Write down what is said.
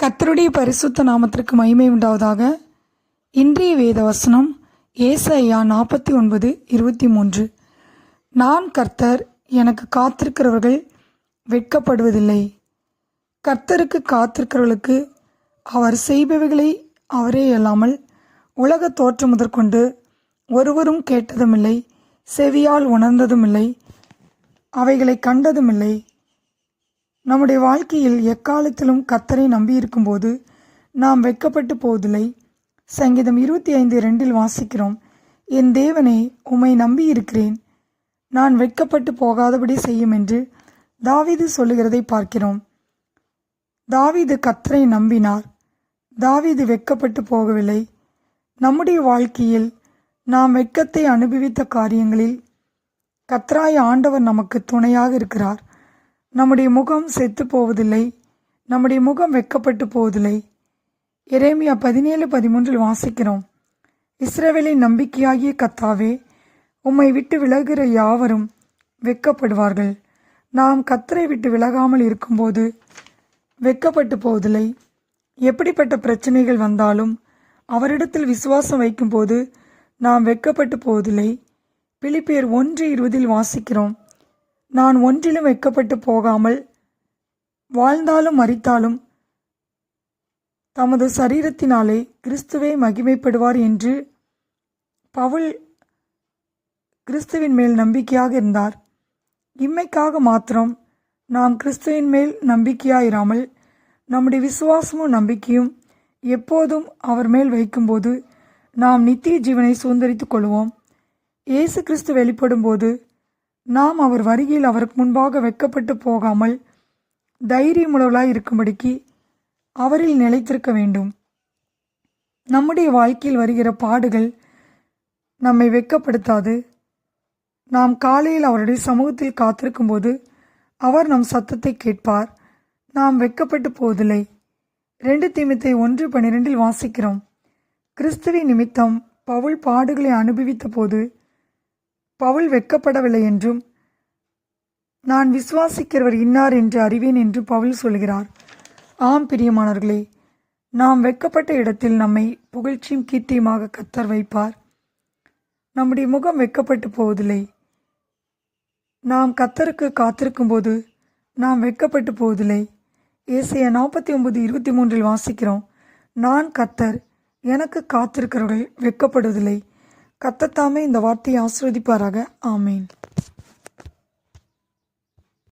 கர்த்தருடைய பரிசுத்த நாமத்திற்கு மகிமை உண்டாவதாக. இன்றைய வேத வசனம் ஏசாயா 49:23. நான் கர்த்தர், எனக்கு காத்திருக்கிறவர்கள் வெட்கப்படுவதில்லை. கர்த்தருக்கு காத்திருக்கிறவர்களுக்கு அவர் செய்பவைகளை அவரே அல்லாமல் உலக தோற்றம் முதற்கொண்டு ஒருவரும் கேட்டதுமில்லை, செவியால் உணர்ந்ததுமில்லை, அவைகளை கண்டதுமில்லை. நம்முடைய வாழ்க்கையில் எக்காலத்திலும் கர்த்தரை நம்பியிருக்கும்போது நாம் வெட்கப்பட்டு போவதில்லை. சங்கீதம் 25:2 வாசிக்கிறோம், என் தேவனே, உம்மை நம்பியிருக்கிறேன், நான் வெட்கப்பட்டு போகாதபடி செய்யும் என்று தாவீது சொல்லுகிறதை பார்க்கிறோம். தாவீது கர்த்தரை நம்பினார். தாவீது வெட்கப்பட்டு போகவில்லை. நம்முடைய வாழ்க்கையில் நாம் வெட்கத்தை அனுபவித்த காரியங்களில் கர்த்தராய ஆண்டவர் நமக்கு துணையாக இருக்கிறார். நம்முடைய முகம் செத்து போவதில்லை, நம்முடைய முகம் வெட்கப்பட்டு போவதில்லை. எரேமியா 17:13 வாசிக்கிறோம், இஸ்ரவேலின் நம்பிக்கையாகிய கர்த்தாவே, உம்மை விட்டு விலகுகிற யாவரும் வெட்கப்படுவார்கள். நாம் கர்த்தரை விட்டு விலகாமல் இருக்கும்போது வெட்கப்பட்டு போவதில்லை. எப்படிப்பட்ட பிரச்சனைகள் வந்தாலும் அவரிடத்தில் விசுவாசம் வைக்கும்போது நாம் வெட்கப்பட்டு போவதில்லை. பிலிப்பியர் 1:20 வாசிக்கிறோம், நான் ஒன்றிலும் வெட்கப்பட்டு போகாமல் வாழ்ந்தாலும் மரித்தாலும் தமது சரீரத்தினாலே கிறிஸ்துவே மகிமைப்படுவார் என்று பவுல் கிறிஸ்துவின் மேல் நம்பிக்கையாக இருந்தார். இம்மைக்காக மாத்திரம் நாம் கிறிஸ்துவின் மேல் நம்பிக்கையாயிராமல் நம்முடைய விசுவாசமும் நம்பிக்கையும் எப்போதும் அவர் மேல் வைக்கும்போது நாம் நித்திய ஜீவனை சுதந்திரித்துக் கொள்வோம். இயேசு கிறிஸ்து வெளிப்படும் போது நாம் அவர் வருகையில் அவருக்கு முன்பாக வெட்கப்பட்டு போகாமல் தைரியமுள்ளவர்களாய் இருக்கும்படிக்கு அவரில் நிலைத்திருக்க வேண்டும். நம்முடைய வாழ்க்கையில் வருகிற பாடுகள் நம்மை வெட்கப்படுத்தாது. நாம் காலையில் அவருடைய சமூகத்தில் காத்திருக்கும்போது அவர் நம் சத்தத்தை கேட்பார். நாம் வெட்கப்பட்டு போவதில்லை. 2 தீமோத்தேயு 1:12 வாசிக்கிறோம், கிறிஸ்துவின் நிமித்தம் பவுல் பாடுகளை அனுபவித்த போது பவுல் வெட்கப்படவில்லை என்றும் நான் விசுவாசிக்கிறவர் இன்னார் என்று அறிவேன் என்று பவுல் சொல்கிறார். ஆம் பிரியமானவர்களே, நாம் வெட்கப்பட்ட இடத்தில் நம்மை புகழ்ச்சியும் கீர்த்தியுமாக கர்த்தர் வைப்பார். நம்முடைய முகம் வெட்கப்பட்டு போவதில்லை. நாம் கர்த்தருக்கு காத்திருக்கும் போது நாம் வெட்கப்பட்டு போவதில்லை. ஏசாயா 49:23 வாசிக்கிறோம், நான் கர்த்தர், எனக்கு காத்திருக்கிறவர்கள் வெட்கப்படுவதில்லை. கர்த்தர் தாமே இந்த வார்த்தையை ஆசீர்வதிப்பாராக. ஆமேன்.